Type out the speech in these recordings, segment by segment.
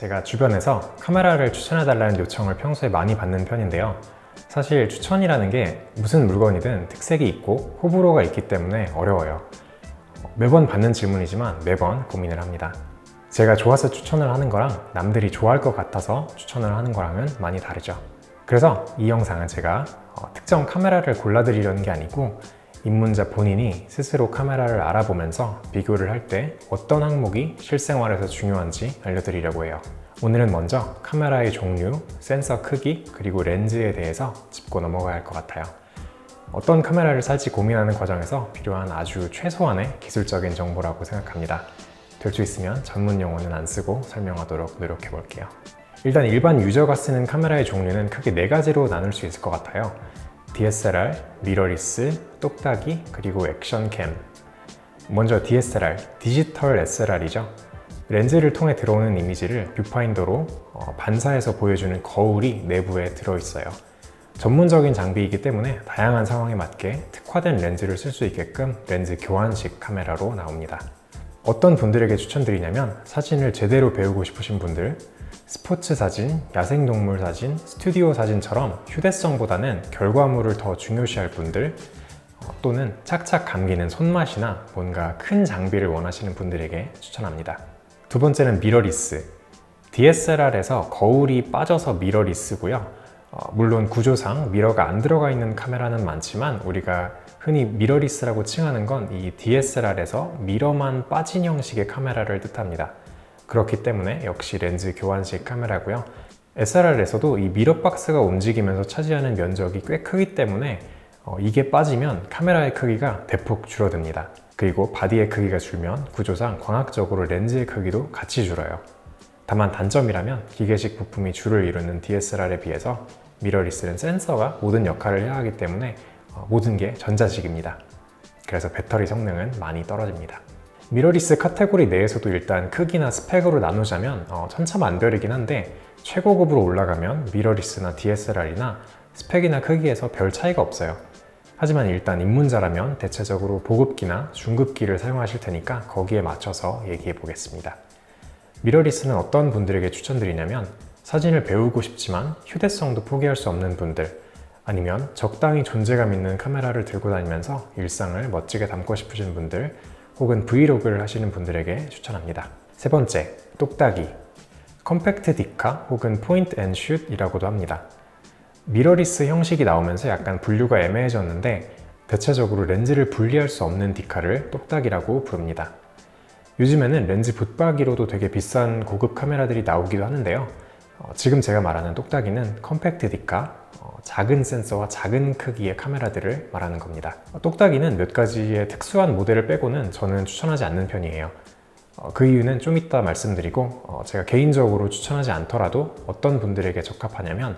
제가 주변에서 카메라를 추천해달라는 요청을 평소에 많이 받는 편인데요. 사실 추천이라는 게 무슨 물건이든 특색이 있고 호불호가 있기 때문에 어려워요. 매번 받는 질문이지만 매번 고민을 합니다. 제가 좋아서 추천을 하는 거랑 남들이 좋아할 것 같아서 추천을 하는 거랑은 많이 다르죠. 그래서 이 영상은 제가 특정 카메라를 골라드리려는 게 아니고 입문자 본인이 스스로 카메라를 알아보면서 비교를 할 때 어떤 항목이 실생활에서 중요한지 알려드리려고 해요. 오늘은 먼저 카메라의 종류, 센서 크기, 그리고 렌즈에 대해서 짚고 넘어가야 할 것 같아요. 어떤 카메라를 살지 고민하는 과정에서 필요한 아주 최소한의 기술적인 정보라고 생각합니다. 될 수 있으면 전문 용어는 안 쓰고 설명하도록 노력해 볼게요. 일단 일반 유저가 쓰는 카메라의 종류는 크게 4가지로 나눌 수 있을 것 같아요. DSLR, 미러리스, 똑딱이, 그리고 액션캠. 먼저 DSLR, 디지털 SLR이죠. 렌즈를 통해 들어오는 이미지를 뷰파인더로 반사해서 보여주는 거울이 내부에 들어있어요. 전문적인 장비이기 때문에 다양한 상황에 맞게 특화된 렌즈를 쓸 수 있게끔 렌즈 교환식 카메라로 나옵니다. 어떤 분들에게 추천드리냐면 사진을 제대로 배우고 싶으신 분들, 스포츠 사진, 야생동물 사진, 스튜디오 사진처럼 휴대성보다는 결과물을 더 중요시할 분들, 또는 착착 감기는 손맛이나 뭔가 큰 장비를 원하시는 분들에게 추천합니다. 두 번째는 미러리스. DSLR에서 거울이 빠져서 미러리스고요. 물론 구조상 미러가 안 들어가 있는 카메라는 많지만 우리가 흔히 미러리스라고 칭하는 건 이 DSLR에서 미러만 빠진 형식의 카메라를 뜻합니다. 그렇기 때문에 역시 렌즈 교환식 카메라고요. SLR에서도 이 미러 박스가 움직이면서 차지하는 면적이 꽤 크기 때문에 이게 빠지면 카메라의 크기가 대폭 줄어듭니다. 그리고 바디의 크기가 줄면 구조상 광학적으로 렌즈의 크기도 같이 줄어요. 다만 단점이라면 기계식 부품이 주를 이루는 DSLR에 비해서 미러리스는 센서가 모든 역할을 해야 하기 때문에 모든 게 전자식입니다. 그래서 배터리 성능은 많이 떨어집니다. 미러리스 카테고리 내에서도 일단 크기나 스펙으로 나누자면 천차만별이긴 한데 최고급으로 올라가면 미러리스나 DSLR이나 스펙이나 크기에서 별 차이가 없어요. 하지만 일단 입문자라면 대체적으로 보급기나 중급기를 사용하실 테니까 거기에 맞춰서 얘기해 보겠습니다. 미러리스는 어떤 분들에게 추천드리냐면 사진을 배우고 싶지만 휴대성도 포기할 수 없는 분들, 아니면 적당히 존재감 있는 카메라를 들고 다니면서 일상을 멋지게 담고 싶으신 분들, 혹은 브이로그를 하시는 분들에게 추천합니다. 세 번째, 똑딱이. 컴팩트 디카 혹은 포인트 앤 슛이라고도 합니다. 미러리스 형식이 나오면서 약간 분류가 애매해졌는데 대체적으로 렌즈를 분리할 수 없는 디카를 똑딱이라고 부릅니다. 요즘에는 렌즈 붙박이로도 되게 비싼 고급 카메라들이 나오기도 하는데요. 지금 제가 말하는 똑딱이는 컴팩트 디카, 작은 센서와 작은 크기의 카메라들을 말하는 겁니다. 똑딱이는 몇 가지의 특수한 모델을 빼고는 저는 추천하지 않는 편이에요. 그 이유는 좀 이따 말씀드리고 제가 개인적으로 추천하지 않더라도 어떤 분들에게 적합하냐면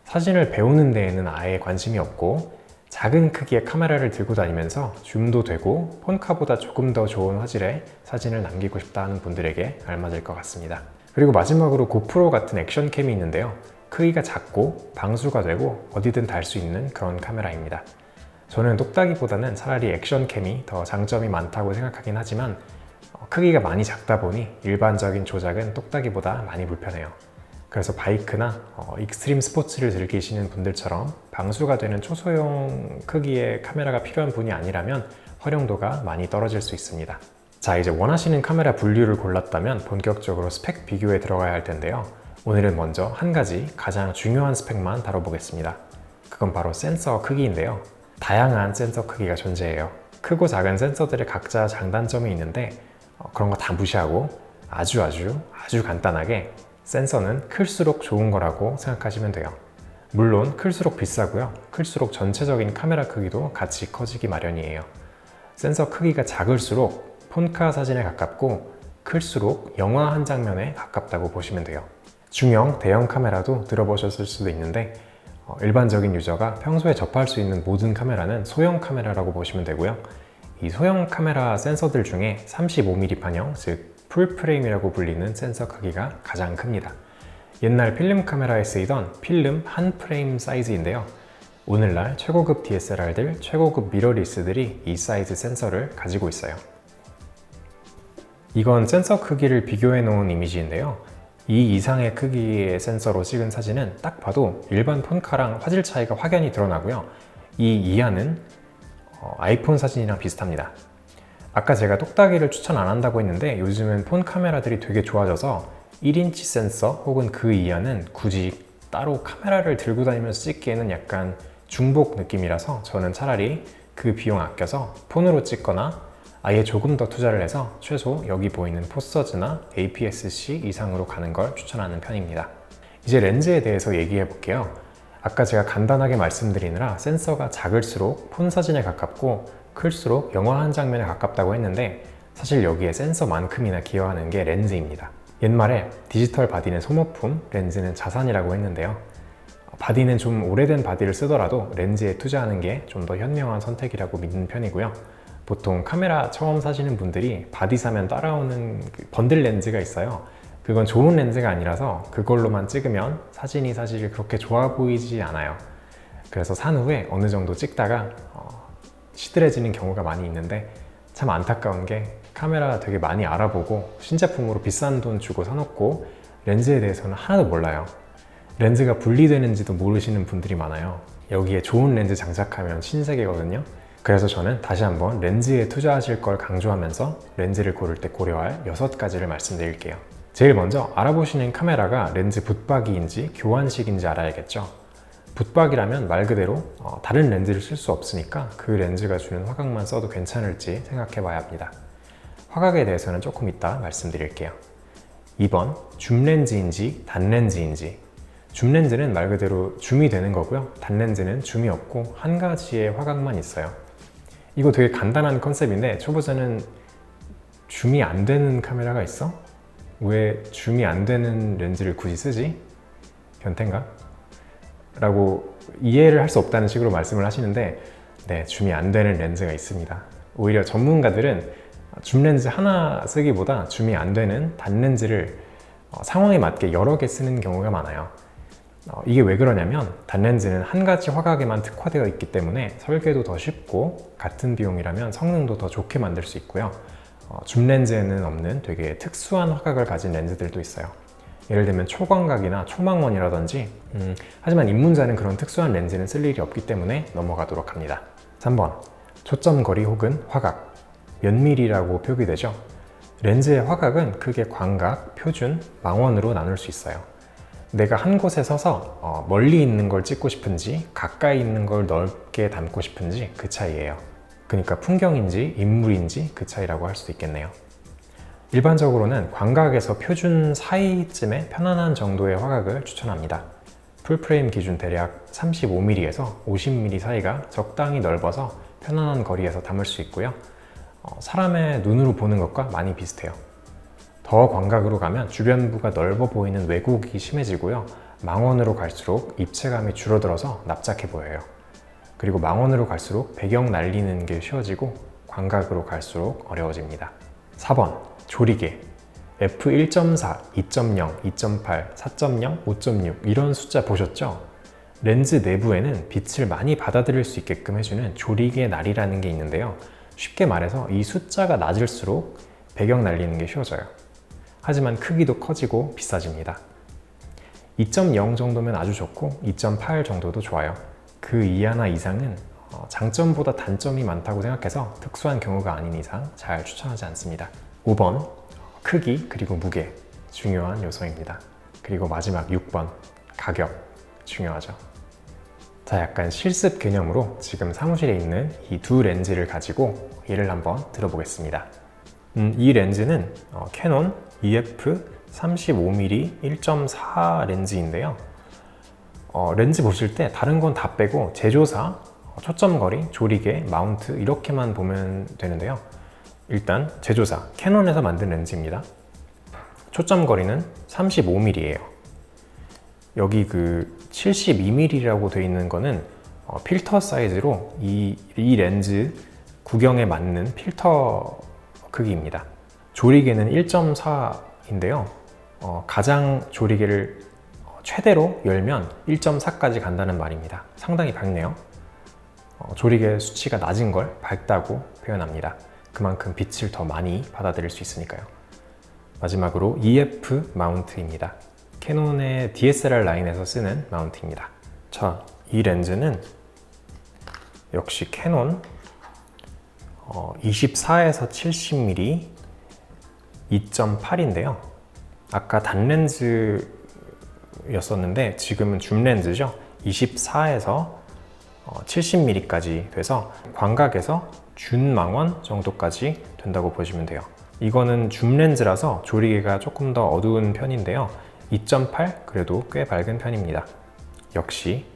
사진을 배우는 데에는 아예 관심이 없고 작은 크기의 카메라를 들고 다니면서 줌도 되고 폰카보다 조금 더 좋은 화질의 사진을 남기고 싶다 하는 분들에게 알맞을 것 같습니다. 그리고 마지막으로 고프로 같은 액션캠이 있는데요. 크기가 작고 방수가 되고 어디든 달 수 있는 그런 카메라입니다. 저는 똑딱이보다는 차라리 액션캠이 더 장점이 많다고 생각하긴 하지만 크기가 많이 작다 보니 일반적인 조작은 똑딱이보다 많이 불편해요. 그래서 바이크나 익스트림 스포츠를 즐기시는 분들처럼 방수가 되는 초소형 크기의 카메라가 필요한 분이 아니라면 활용도가 많이 떨어질 수 있습니다. 자, 이제 원하시는 카메라 분류를 골랐다면 본격적으로 스펙 비교에 들어가야 할 텐데요. 오늘은 먼저 한 가지 가장 중요한 스펙만 다뤄보겠습니다. 그건 바로 센서 크기인데요. 다양한 센서 크기가 존재해요. 크고 작은 센서들의 각자 장단점이 있는데 그런 거 다 무시하고 아주 간단하게 센서는 클수록 좋은 거라고 생각하시면 돼요. 물론 클수록 비싸고요. 클수록 전체적인 카메라 크기도 같이 커지기 마련이에요. 센서 크기가 작을수록 폰카 사진에 가깝고 클수록 영화 한 장면에 가깝다고 보시면 돼요. 중형, 대형 카메라도 들어보셨을 수도 있는데 일반적인 유저가 평소에 접할 수 있는 모든 카메라는 소형 카메라라고 보시면 되고요. 이 소형 카메라 센서들 중에 35mm 판형, 즉 풀프레임이라고 불리는 센서 크기가 가장 큽니다. 옛날 필름 카메라에 쓰이던 필름 한 프레임 사이즈인데요. 오늘날 최고급 DSLR들, 최고급 미러리스들이 이 사이즈 센서를 가지고 있어요. 이건 센서 크기를 비교해 놓은 이미지인데요. 이 이상의 크기의 센서로 찍은 사진은 딱 봐도 일반 폰카랑 화질 차이가 확연히 드러나고요. 이 이하는 아이폰 사진이랑 비슷합니다. 아까 제가 똑딱이를 추천 안 한다고 했는데 요즘은 폰 카메라들이 되게 좋아져서 1인치 센서 혹은 그 이하는 굳이 따로 카메라를 들고 다니면서 찍기에는 약간 중복 느낌이라서 저는 차라리 그 비용 아껴서 폰으로 찍거나 아예 조금 더 투자를 해서 최소 여기 보이는 포서즈나 APS-C 이상으로 가는 걸 추천하는 편입니다. 이제 렌즈에 대해서 얘기해 볼게요. 아까 제가 간단하게 말씀드리느라 센서가 작을수록 폰 사진에 가깝고 클수록 영화 한 장면에 가깝다고 했는데 사실 여기에 센서만큼이나 기여하는 게 렌즈입니다. 옛말에 디지털 바디는 소모품, 렌즈는 자산이라고 했는데요. 바디는 좀 오래된 바디를 쓰더라도 렌즈에 투자하는 게 좀 더 현명한 선택이라고 믿는 편이고요. 보통 카메라 처음 사시는 분들이 바디 사면 따라오는 번들 렌즈가 있어요. 그건 좋은 렌즈가 아니라서 그걸로만 찍으면 사진이 사실 그렇게 좋아 보이지 않아요. 그래서 산 후에 어느 정도 찍다가 시들해지는 경우가 많이 있는데 참 안타까운 게 카메라 되게 많이 알아보고 신제품으로 비싼 돈 주고 사놓고 렌즈에 대해서는 하나도 몰라요. 렌즈가 분리되는지도 모르시는 분들이 많아요. 여기에 좋은 렌즈 장착하면 신세계거든요. 그래서 저는 다시 한번 렌즈에 투자하실 걸 강조하면서 렌즈를 고를 때 고려할 6가지를 말씀드릴게요. 제일 먼저 알아보시는 카메라가 렌즈 붓박이인지 교환식인지 알아야겠죠. 붓박이라면 말 그대로 다른 렌즈를 쓸 수 없으니까 그 렌즈가 주는 화각만 써도 괜찮을지 생각해 봐야 합니다. 화각에 대해서는 조금 이따 말씀드릴게요. 2번, 줌렌즈인지 단렌즈인지. 줌렌즈는 말 그대로 줌이 되는 거고요. 단렌즈는 줌이 없고 한 가지의 화각만 있어요. 이거 되게 간단한 컨셉인데 초보자는 줌이 안 되는 카메라가 있어? 왜 줌이 안 되는 렌즈를 굳이 쓰지? 변태인가? 라고 이해를 할 수 없다는 식으로 말씀을 하시는데 네, 줌이 안 되는 렌즈가 있습니다. 오히려 전문가들은 줌 렌즈 하나 쓰기보다 줌이 안 되는 단렌즈를 상황에 맞게 여러 개 쓰는 경우가 많아요. 이게 왜 그러냐면 단렌즈는 한 가지 화각에만 특화되어 있기 때문에 설계도 더 쉽고 같은 비용이라면 성능도 더 좋게 만들 수 있고요. 줌 렌즈에는 없는 되게 특수한 화각을 가진 렌즈들도 있어요. 예를 들면 초광각이나 초망원이라든지 하지만 입문자는 그런 특수한 렌즈는 쓸 일이 없기 때문에 넘어가도록 합니다. 3번, 초점거리 혹은 화각. 몇 밀리라고 표기되죠? 렌즈의 화각은 크게 광각, 표준, 망원으로 나눌 수 있어요. 내가 한 곳에 서서 멀리 있는 걸 찍고 싶은지 가까이 있는 걸 넓게 담고 싶은지 그 차이예요. 그러니까 풍경인지 인물인지 그 차이라고 할 수도 있겠네요. 일반적으로는 광각에서 표준 사이쯤에 편안한 정도의 화각을 추천합니다. 풀프레임 기준 대략 35mm에서 50mm 사이가 적당히 넓어서 편안한 거리에서 담을 수 있고요. 사람의 눈으로 보는 것과 많이 비슷해요. 더 광각으로 가면 주변부가 넓어 보이는 왜곡이 심해지고요. 망원으로 갈수록 입체감이 줄어들어서 납작해 보여요. 그리고 망원으로 갈수록 배경 날리는 게 쉬워지고 광각으로 갈수록 어려워집니다. 4번, 조리개. f1.4, 2.0, 2.8, 4.0, 5.6 이런 숫자 보셨죠? 렌즈 내부에는 빛을 많이 받아들일 수 있게끔 해주는 조리개 날이라는 게 있는데요. 쉽게 말해서 이 숫자가 낮을수록 배경 날리는 게 쉬워져요. 하지만 크기도 커지고 비싸집니다. 2.0 정도면 아주 좋고 2.8 정도도 좋아요. 그 이하나 이상은 장점보다 단점이 많다고 생각해서 특수한 경우가 아닌 이상 잘 추천하지 않습니다. 5번, 크기 그리고 무게 중요한 요소입니다. 그리고 마지막 6번, 가격 중요하죠. 자, 약간 실습 개념으로 지금 사무실에 있는 이 두 렌즈를 가지고 예를 한번 들어보겠습니다. 이 렌즈는 캐논 EF 35mm 1.4 렌즈인데요. 렌즈 보실 때 다른 건 다 빼고 제조사, 초점거리, 조리개, 마운트 이렇게만 보면 되는데요. 일단 제조사, 캐논에서 만든 렌즈입니다. 초점거리는 35mm예요. 여기 그 72mm라고 되어 있는 거는 필터 사이즈로 이 렌즈 구경에 맞는 필터 크기입니다. 조리개는 1.4인데요. 가장 조리개를 최대로 열면 1.4까지 간다는 말입니다. 상당히 밝네요. 조리개 수치가 낮은 걸 밝다고 표현합니다. 그만큼 빛을 더 많이 받아들일 수 있으니까요. 마지막으로 EF 마운트입니다. 캐논의 DSLR 라인에서 쓰는 마운트입니다. 자, 이 렌즈는 역시 캐논 24에서 70mm 2.8인데요. 아까 단렌즈였었는데 지금은 줌렌즈죠. 24에서 70mm까지 돼서 광각에서 준망원 정도까지 된다고 보시면 돼요. 이거는 줌렌즈라서 조리개가 조금 더 어두운 편인데요. 2.8 그래도 꽤 밝은 편입니다. 역시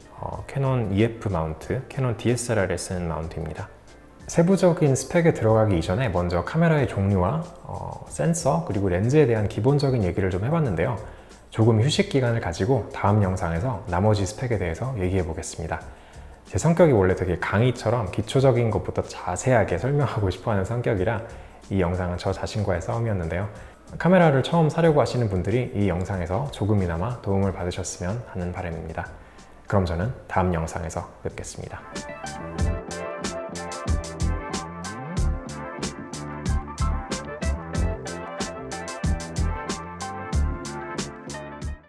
캐논 EF 마운트, 캐논 DSLR에 쓰는 마운트입니다. 세부적인 스펙에 들어가기 이전에 먼저 카메라의 종류와 센서 그리고 렌즈에 대한 기본적인 얘기를 좀 해봤는데요. 조금 휴식 기간을 가지고 다음 영상에서 나머지 스펙에 대해서 얘기해 보겠습니다. 제 성격이 원래 되게 강의처럼 기초적인 것부터 자세하게 설명하고 싶어하는 성격이라 이 영상은 저 자신과의 싸움이었는데요. 카메라를 처음 사려고 하시는 분들이 이 영상에서 조금이나마 도움을 받으셨으면 하는 바람입니다. 그럼 저는 다음 영상에서 뵙겠습니다.